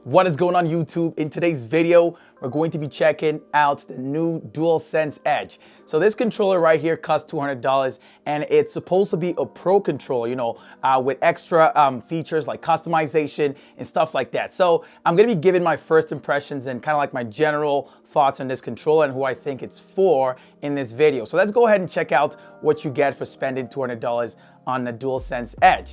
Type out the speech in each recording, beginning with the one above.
What is going on YouTube? In today's video, we're going to be checking out the new DualSense Edge. So this controller right here costs $200 and it's supposed to be a pro controller, with extra features like customization and stuff like that. So I'm gonna be giving my first impressions and kind of like my general thoughts on this controller and who I think it's for in this video. So let's go ahead and check out what you get for spending $200 on the DualSense Edge.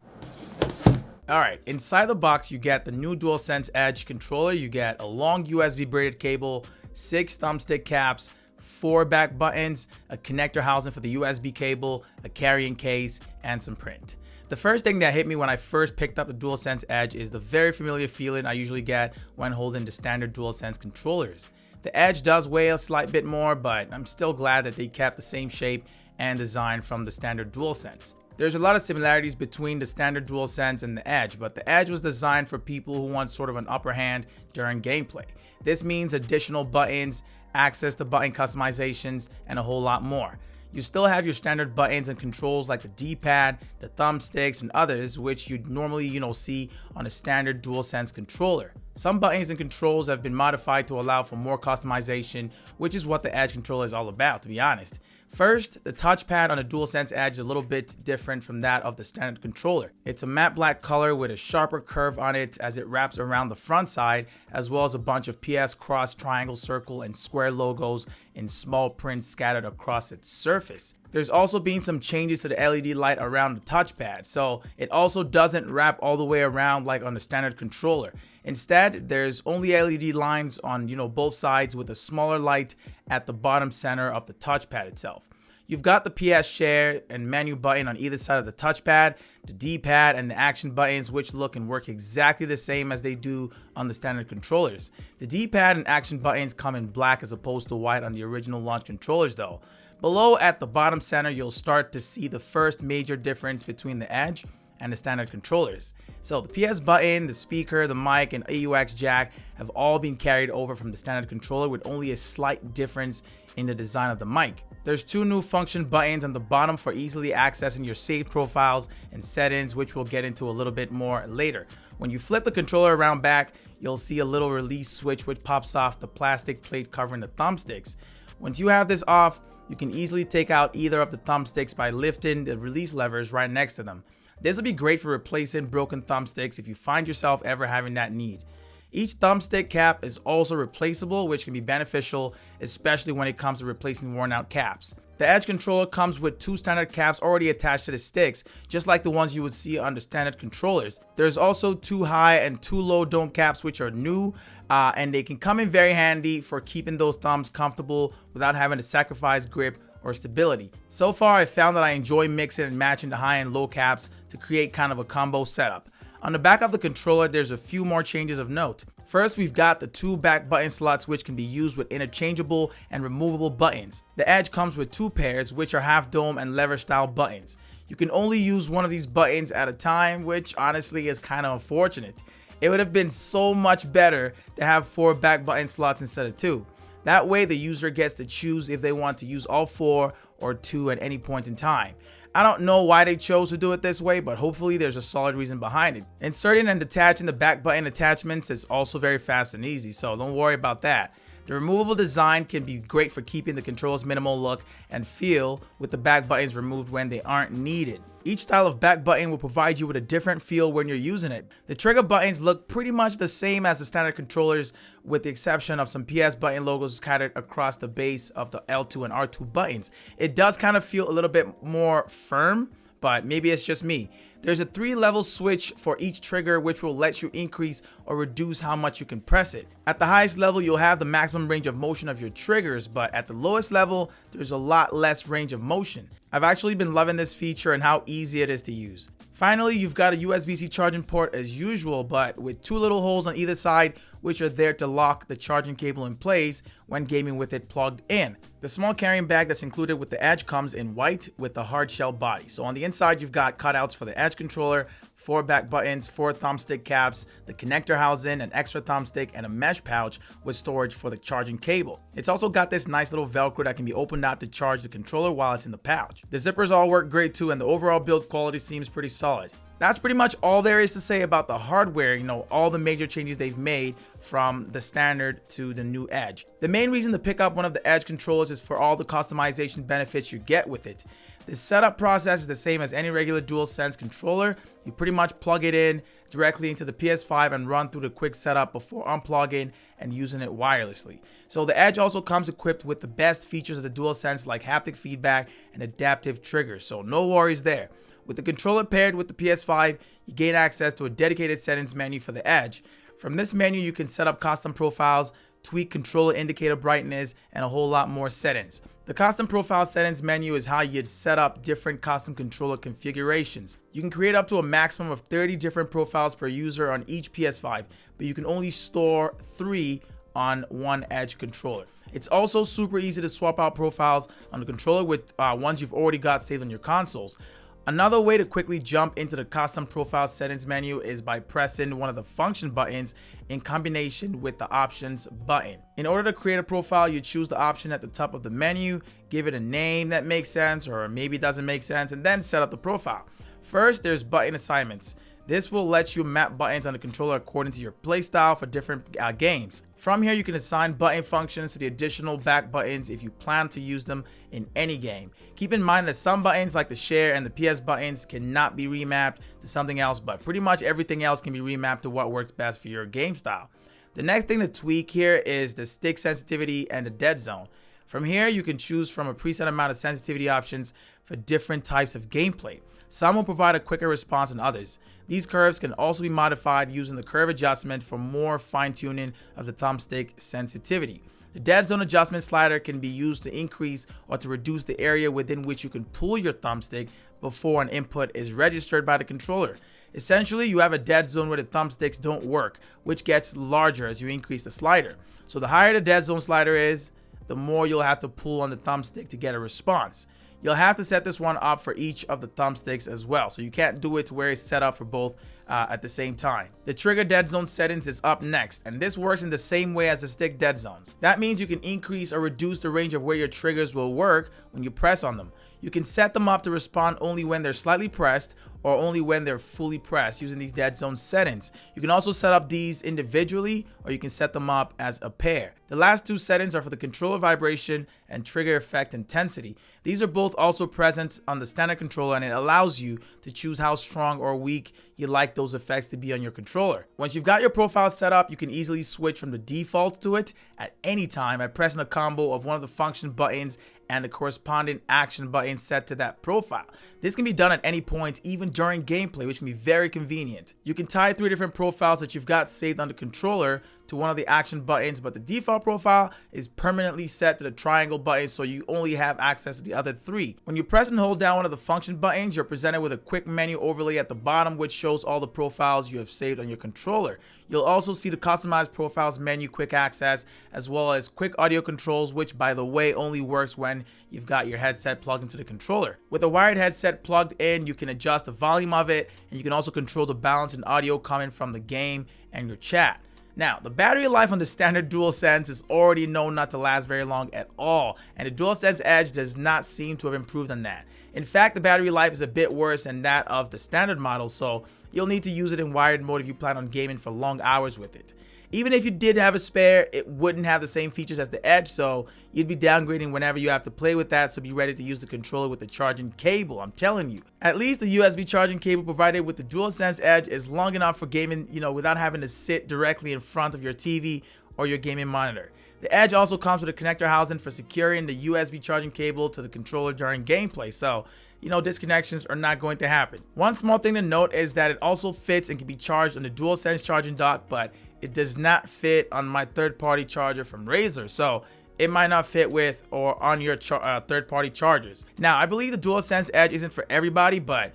Alright, inside the box you get the new DualSense Edge controller. You get a long USB braided cable, 6 thumbstick caps, 4 back buttons, a connector housing for the USB cable, a carrying case, and some print. The first thing that hit me when I first picked up the DualSense Edge is the very familiar feeling I usually get when holding the standard DualSense controllers. The Edge does weigh a slight bit more, but I'm still glad that they kept the same shape and design from the standard DualSense. There's a lot of similarities between the standard DualSense and the Edge, but the Edge was designed for people who want sort of an upper hand during gameplay. This means additional buttons, access to button customizations, and a whole lot more. You still have your standard buttons and controls like the D-pad, the thumbsticks, and others, which you'd normally, see on a standard DualSense controller. Some buttons and controls have been modified to allow for more customization, which is what the Edge controller is all about, to be honest. First, the touchpad on the DualSense Edge is a little bit different from that of the standard controller. It's a matte black color with a sharper curve on it as it wraps around the front side, as well as a bunch of PS cross, triangle, circle, and square logos in small print scattered across its surface. There's also been some changes to the LED light around the touchpad, so it also doesn't wrap all the way around like on the standard controller. Instead, there's only LED lines on both sides with a smaller light at the bottom center of the touchpad itself. You've got the PS share and menu button on either side of the touchpad, the D-pad, and the action buttons, which look and work exactly the same as they do on the standard controllers. The D-pad and action buttons come in black as opposed to white on the original launch controllers though. Below at the bottom center, you'll start to see the first major difference between the Edge and the standard controllers. So the PS button, the speaker, the mic, and AUX jack have all been carried over from the standard controller with only a slight difference in the design of the mic. There's 2 new function buttons on the bottom for easily accessing your saved profiles and settings, which we'll get into a little bit more later. When you flip the controller around back, you'll see a little release switch which pops off the plastic plate covering the thumbsticks. Once you have this off, you can easily take out either of the thumbsticks by lifting the release levers right next to them. This will be great for replacing broken thumbsticks if you find yourself ever having that need. Each thumbstick cap is also replaceable, which can be beneficial, especially when it comes to replacing worn out caps. The Edge controller comes with 2 standard caps already attached to the sticks, just like the ones you would see on the standard controllers. There's also 2 high and 2 low dome caps, which are new, and they can come in very handy for keeping those thumbs comfortable without having to sacrifice grip or stability. So far, I found that I enjoy mixing and matching the high and low caps to create kind of a combo setup. On the back of the controller, there's a few more changes of note. First, we've got the 2 back button slots which can be used with interchangeable and removable buttons. The Edge comes with 2 pairs, which are half dome and lever style buttons. You can only use one of these buttons at a time, which honestly is kind of unfortunate. It would have been so much better to have 4 back button slots instead of 2. That way the user gets to choose if they want to use all 4 or 2 at any point in time. I don't know why they chose to do it this way, but hopefully there's a solid reason behind it. Inserting and detaching the back button attachments is also very fast and easy, so don't worry about that. The removable design can be great for keeping the control's minimal look and feel with the back buttons removed when they aren't needed. Each style of back button will provide you with a different feel when you're using it. The trigger buttons look pretty much the same as the standard controllers, with the exception of some PS button logos scattered across the base of the L2 and R2 buttons. It does kind of feel a little bit more firm, but maybe it's just me. There's a 3-level switch for each trigger which will let you increase or reduce how much you can press it. At the highest level, you'll have the maximum range of motion of your triggers, but at the lowest level, there's a lot less range of motion. I've actually been loving this feature and how easy it is to use. Finally, you've got a USB-C charging port as usual, but with 2 little holes on either side which are there to lock the charging cable in place when gaming with it plugged in. The small carrying bag that's included with the Edge comes in white with the hard shell body. So on the inside, you've got cutouts for the Edge controller, 4 back buttons, 4 thumbstick caps, the connector housing, an extra thumbstick, and a mesh pouch with storage for the charging cable. It's also got this nice little Velcro that can be opened up to charge the controller while it's in the pouch. The zippers all work great too, and the overall build quality seems pretty solid. That's pretty much all there is to say about the hardware, all the major changes they've made from the standard to the new Edge. The main reason to pick up one of the Edge controllers is for all the customization benefits you get with it. The setup process is the same as any regular DualSense controller. You pretty much plug it in directly into the PS5 and run through the quick setup before unplugging and using it wirelessly. So the Edge also comes equipped with the best features of the DualSense, like haptic feedback and adaptive triggers, so no worries there. With the controller paired with the PS5, you gain access to a dedicated settings menu for the Edge. From this menu, you can set up custom profiles, tweak controller indicator brightness, and a whole lot more settings. The custom profile settings menu is how you'd set up different custom controller configurations. You can create up to a maximum of 30 different profiles per user on each PS5, but you can only store 3 on one Edge controller. It's also super easy to swap out profiles on the controller with ones you've already got saved on your consoles. Another way to quickly jump into the custom profile settings menu is by pressing one of the function buttons in combination with the options button. In order to create a profile, you choose the option at the top of the menu, give it a name that makes sense or maybe doesn't make sense, and then set up the profile. First, there's button assignments. This will let you map buttons on the controller according to your playstyle for different games. From here, you can assign button functions to the additional back buttons if you plan to use them in any game. Keep in mind that some buttons like the share and the PS buttons cannot be remapped to something else, but pretty much everything else can be remapped to what works best for your game style. The next thing to tweak here is the stick sensitivity and the dead zone. From here, you can choose from a preset amount of sensitivity options for different types of gameplay. Some will provide a quicker response than others. These curves can also be modified using the curve adjustment for more fine-tuning of the thumbstick sensitivity. The dead zone adjustment slider can be used to increase or to reduce the area within which you can pull your thumbstick before an input is registered by the controller. Essentially, you have a dead zone where the thumbsticks don't work, which gets larger as you increase the slider. So the higher the dead zone slider is, the more you'll have to pull on the thumbstick to get a response. You'll have to set this one up for each of the thumbsticks as well, so you can't do it to where it's set up for both at the same time. The trigger dead zone settings is up next, and this works in the same way as the stick dead zones. That means you can increase or reduce the range of where your triggers will work when you press on them. You can set them up to respond only when they're slightly pressed or only when they're fully pressed using these dead zone settings. You can also set up these individually, or you can set them up as a pair. The last two settings are for the controller vibration and trigger effect intensity. These are both also present on the standard controller, and it allows you to choose how strong or weak you like those effects to be on your controller. Once you've got your profile set up, you can easily switch from the default to it at any time by pressing a combo of one of the function buttons and the corresponding action button set to that profile. This can be done at any point, even during gameplay, which can be very convenient. You can tie 3 different profiles that you've got saved on the controller to one of the action buttons, but the default profile is permanently set to the triangle button, so you only have access to the other 3. When you press and hold down one of the function buttons, you're presented with a quick menu overlay at the bottom, which shows all the profiles you have saved on your controller. You'll also see the customized profiles menu, quick access, as well as quick audio controls, which by the way only works when you've got your headset plugged into the controller. With a wired headset plugged in, you can adjust the volume of it, and you can also control the balance in audio coming from the game and your chat. Now, the battery life on the standard DualSense is already known not to last very long at all, and the DualSense Edge does not seem to have improved on that. In fact, the battery life is a bit worse than that of the standard model, so you'll need to use it in wired mode if you plan on gaming for long hours with it. Even if you did have a spare, it wouldn't have the same features as the Edge, so you'd be downgrading whenever you have to play with that, so be ready to use the controller with the charging cable, I'm telling you. At least the USB charging cable provided with the DualSense Edge is long enough for gaming, without having to sit directly in front of your TV or your gaming monitor. The Edge also comes with a connector housing for securing the USB charging cable to the controller during gameplay, so disconnections are not going to happen. One small thing to note is that it also fits and can be charged on the DualSense charging dock, but it does not fit on my third-party charger from Razer, so it might not fit with or on your third-party chargers. Now, I believe the DualSense Edge isn't for everybody, but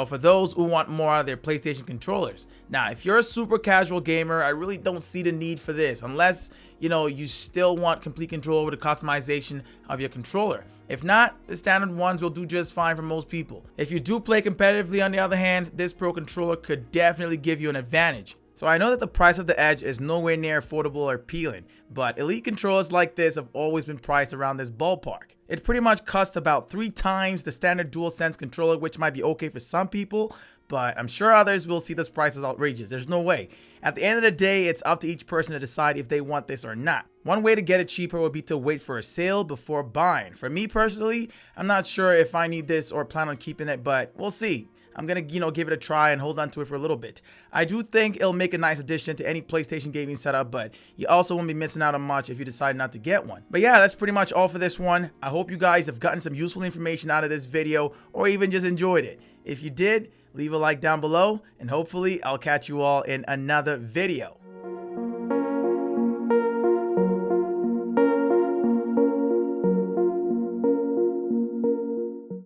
for those who want more out of their PlayStation controllers. Now, if you're a super casual gamer, I really don't see the need for this, unless you still want complete control over the customization of your controller. If not, the standard ones will do just fine for most people. If you do play competitively, on the other hand, this Pro controller could definitely give you an advantage. So I know that the price of the Edge is nowhere near affordable or appealing, but elite controllers like this have always been priced around this ballpark. It pretty much costs about 3 times the standard DualSense controller, which might be okay for some people, but I'm sure others will see this price as outrageous. There's no way. At the end of the day, it's up to each person to decide if they want this or not. One way to get it cheaper would be to wait for a sale before buying. For me personally, I'm not sure if I need this or plan on keeping it, but we'll see. I'm gonna, give it a try and hold on to it for a little bit. I do think it'll make a nice addition to any PlayStation gaming setup, but you also won't be missing out on much if you decide not to get one. But yeah, that's pretty much all for this one. I hope you guys have gotten some useful information out of this video, or even just enjoyed it. If you did, leave a like down below, and hopefully I'll catch you all in another video.